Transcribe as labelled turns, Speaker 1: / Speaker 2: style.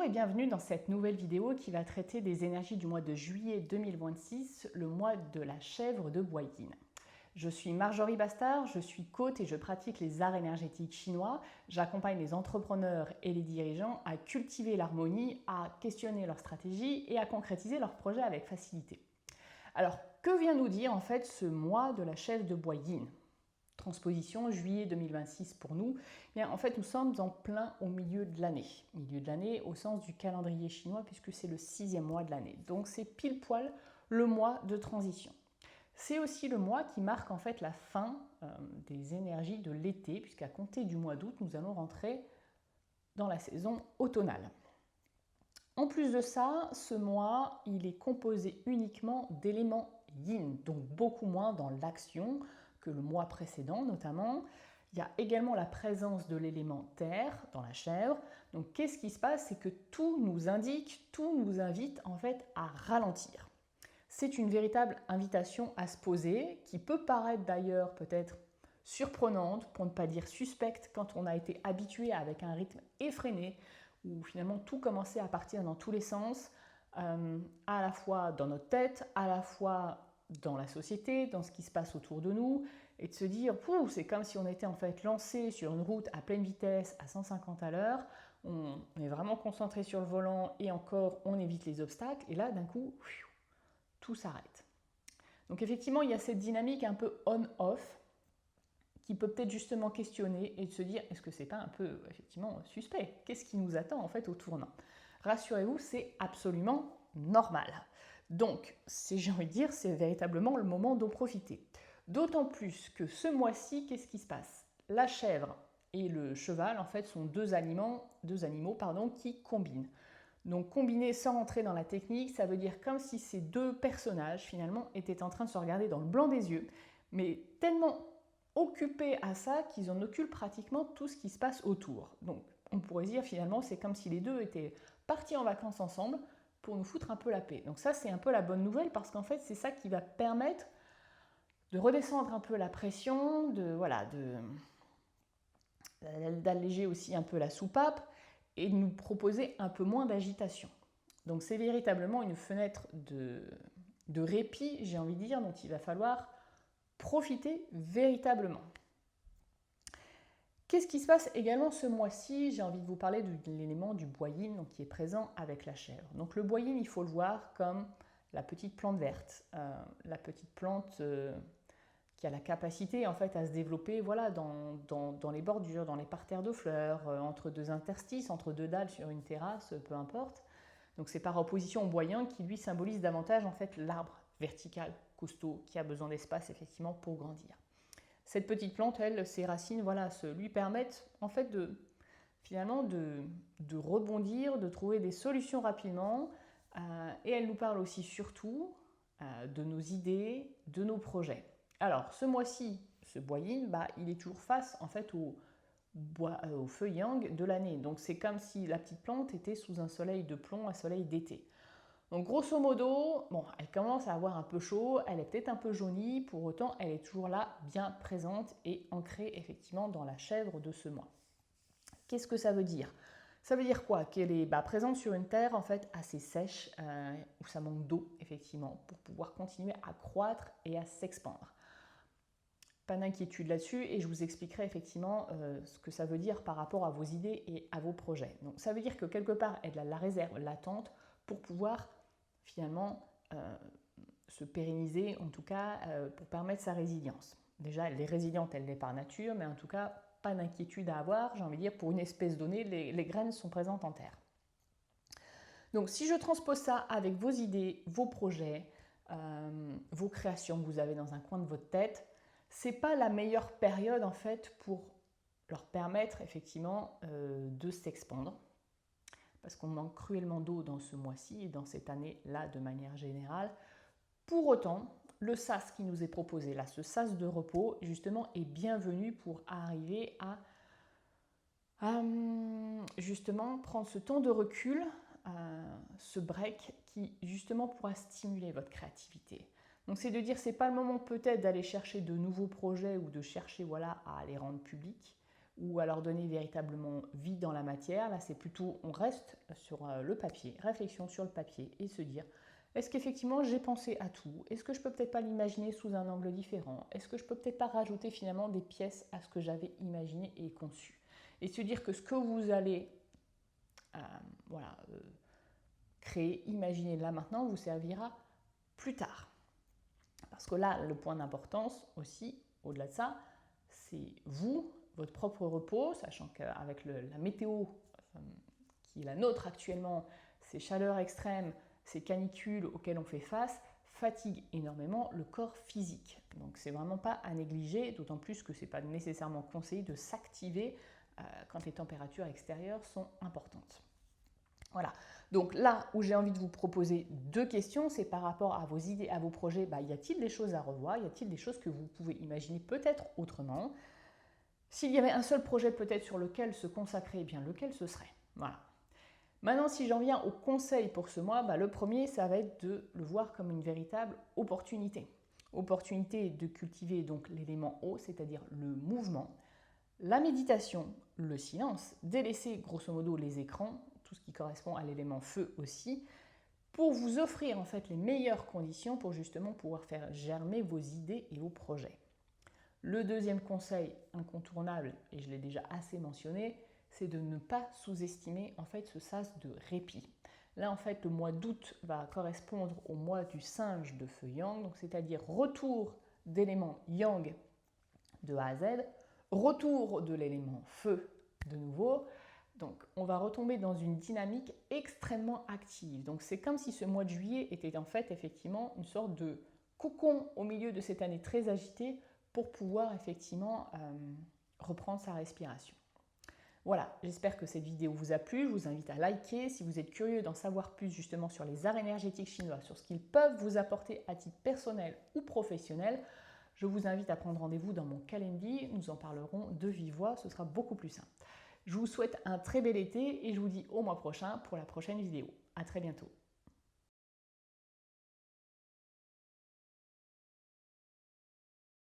Speaker 1: Bonjour et bienvenue dans cette nouvelle vidéo qui va traiter des énergies du mois de juillet 2026, le mois de la chèvre de Bois Yin. Je suis Marjorie Bastard, je suis coach et je pratique les arts énergétiques chinois. J'accompagne les entrepreneurs et les dirigeants à cultiver l'harmonie, à questionner leurs stratégies et à concrétiser leurs projets avec facilité. Alors, que vient nous dire en fait ce mois de la chèvre de Bois Yin ? Transposition, juillet 2026 pour nous, eh bien, en fait nous sommes en plein au milieu de l'année au sens du calendrier chinois puisque c'est le 6e mois de l'année. Donc c'est pile poil le mois de transition. C'est aussi le mois qui marque en fait la fin des énergies de l'été puisqu'à compter du mois d'août nous allons rentrer dans la saison automnale. En plus de ça, ce mois il est composé uniquement d'éléments yin, donc beaucoup moins dans l'action que le mois précédent notamment. Il y a également la présence de l'élément terre dans la chèvre. Donc qu'est-ce qui se passe? C'est que tout nous indique, tout nous invite en fait à ralentir. C'est une véritable invitation à se poser qui peut paraître d'ailleurs peut-être surprenante, pour ne pas dire suspecte, quand on a été habitué avec un rythme effréné où finalement tout commençait à partir dans tous les sens, à la fois dans notre tête, à la fois dans la société, dans ce qui se passe autour de nous, et de se dire, c'est comme si on était en fait lancé sur une route à pleine vitesse, à 150 à l'heure, on est vraiment concentré sur le volant et encore on évite les obstacles, et là d'un coup, tout s'arrête. Donc effectivement, il y a cette dynamique un peu on-off qui peut peut-être justement questionner et de se dire, est-ce que c'est pas un peu effectivement suspect? Qu'est-ce qui nous attend en fait au tournant? Rassurez-vous, c'est absolument normal. Donc, j'ai envie de dire, c'est véritablement le moment d'en profiter. D'autant plus que ce mois-ci, qu'est-ce qui se passe? La chèvre et le cheval, en fait, sont deux animaux qui combinent. Donc, combiner sans rentrer dans la technique, ça veut dire comme si ces deux personnages, finalement, étaient en train de se regarder dans le blanc des yeux, mais tellement occupés à ça qu'ils en occultent pratiquement tout ce qui se passe autour. Donc, on pourrait dire, finalement, c'est comme si les deux étaient partis en vacances ensemble, pour nous foutre un peu la paix. Donc ça, c'est un peu la bonne nouvelle parce qu'en fait, c'est ça qui va permettre de redescendre un peu la pression, d'alléger aussi un peu la soupape et de nous proposer un peu moins d'agitation. Donc c'est véritablement une fenêtre de répit, j'ai envie de dire, dont il va falloir profiter véritablement. Qu'est-ce qui se passe également ce mois-ci? J'ai envie de vous parler de l'élément du bois yin donc, qui est présent avec la chèvre. Donc le bois yin, il faut le voir comme la petite plante verte, la petite plante qui a la capacité en fait à se développer dans les bordures, dans les parterres de fleurs, entre deux interstices, entre deux dalles sur une terrasse, peu importe. Donc c'est par opposition au bois yin qui lui symbolise davantage en fait l'arbre vertical, costaud, qui a besoin d'espace effectivement pour grandir. Cette petite plante, elle, ses racines, lui permettent en fait de rebondir, de trouver des solutions rapidement. Et elle nous parle aussi surtout de nos idées, de nos projets. Alors, ce mois-ci, ce bois yin, il est toujours face en fait au feu yang de l'année. Donc, c'est comme si la petite plante était sous un soleil de plomb, un soleil d'été. Donc grosso modo, elle commence à avoir un peu chaud, elle est peut-être un peu jaunie, pour autant elle est toujours là, bien présente et ancrée effectivement dans la chèvre de ce mois. Qu'est-ce que ça veut dire? Ça veut dire quoi? Qu'elle est présente sur une terre en fait assez sèche, où ça manque d'eau effectivement, pour pouvoir continuer à croître et à s'expandre. Pas d'inquiétude là-dessus et je vous expliquerai effectivement ce que ça veut dire par rapport à vos idées et à vos projets. Donc ça veut dire que quelque part elle a la réserve latente pour pouvoir finalement se pérenniser, en tout cas pour permettre sa résilience. Déjà, elle est résiliente, elle l'est par nature, mais en tout cas, pas d'inquiétude à avoir. J'ai envie de dire, pour une espèce donnée, les graines sont présentes en terre. Donc, si je transpose ça avec vos idées, vos projets, vos créations que vous avez dans un coin de votre tête, c'est pas la meilleure période en fait pour leur permettre effectivement de s'expandre parce qu'on manque cruellement d'eau dans ce mois-ci et dans cette année-là de manière générale. Pour autant, le sas qui nous est proposé là, ce sas de repos, justement, est bienvenu pour arriver à justement prendre ce temps de recul, ce break qui justement pourra stimuler votre créativité. Donc c'est de dire, c'est pas le moment peut-être d'aller chercher de nouveaux projets ou de chercher à les rendre publics. ou alors donner véritablement vie dans la matière. Là, c'est plutôt, on reste sur le papier, réflexion sur le papier et se dire, est-ce qu'effectivement j'ai pensé à tout? Est-ce que je peux peut-être pas l'imaginer sous un angle différent? Est-ce que je peux peut-être pas rajouter finalement des pièces à ce que j'avais imaginé et conçu? Et se dire que ce que vous allez créer, imaginer là maintenant, vous servira plus tard. Parce que là, le point d'importance aussi, au-delà de ça, c'est vous, votre propre repos, sachant qu'avec la météo qui est la nôtre actuellement, ces chaleurs extrêmes, ces canicules auxquelles on fait face, fatiguent énormément le corps physique. Donc c'est vraiment pas à négliger, d'autant plus que c'est pas nécessairement conseillé de s'activer quand les températures extérieures sont importantes. Voilà, donc là où j'ai envie de vous proposer deux questions, c'est par rapport à vos idées, à vos projets, y a-t-il des choses à revoir? Y a-t-il des choses que vous pouvez imaginer peut-être autrement? S'il y avait un seul projet peut-être sur lequel se consacrer, eh bien lequel ce serait? Voilà. Maintenant, si j'en viens au conseil pour ce mois, le premier, ça va être de le voir comme une véritable opportunité. Opportunité de cultiver donc l'élément eau, c'est-à-dire le mouvement, la méditation, le silence, délaisser grosso modo les écrans, tout ce qui correspond à l'élément feu aussi, pour vous offrir en fait les meilleures conditions pour justement pouvoir faire germer vos idées et vos projets. Le deuxième conseil incontournable, et je l'ai déjà assez mentionné, c'est de ne pas sous-estimer en fait ce sas de répit. Là en fait le mois d'août va correspondre au mois du singe de feu yang, donc c'est-à-dire retour d'éléments yang de A à Z, retour de l'élément feu de nouveau. Donc on va retomber dans une dynamique extrêmement active. Donc c'est comme si ce mois de juillet était en fait effectivement une sorte de cocon au milieu de cette année très agitée pour pouvoir effectivement reprendre sa respiration. Voilà, j'espère que cette vidéo vous a plu. Je vous invite à liker. Si vous êtes curieux d'en savoir plus justement sur les arts énergétiques chinois, sur ce qu'ils peuvent vous apporter à titre personnel ou professionnel, je vous invite à prendre rendez-vous dans mon calendrier. Nous en parlerons de vive voix, ce sera beaucoup plus simple. Je vous souhaite un très bel été et je vous dis au mois prochain pour la prochaine vidéo. À très bientôt.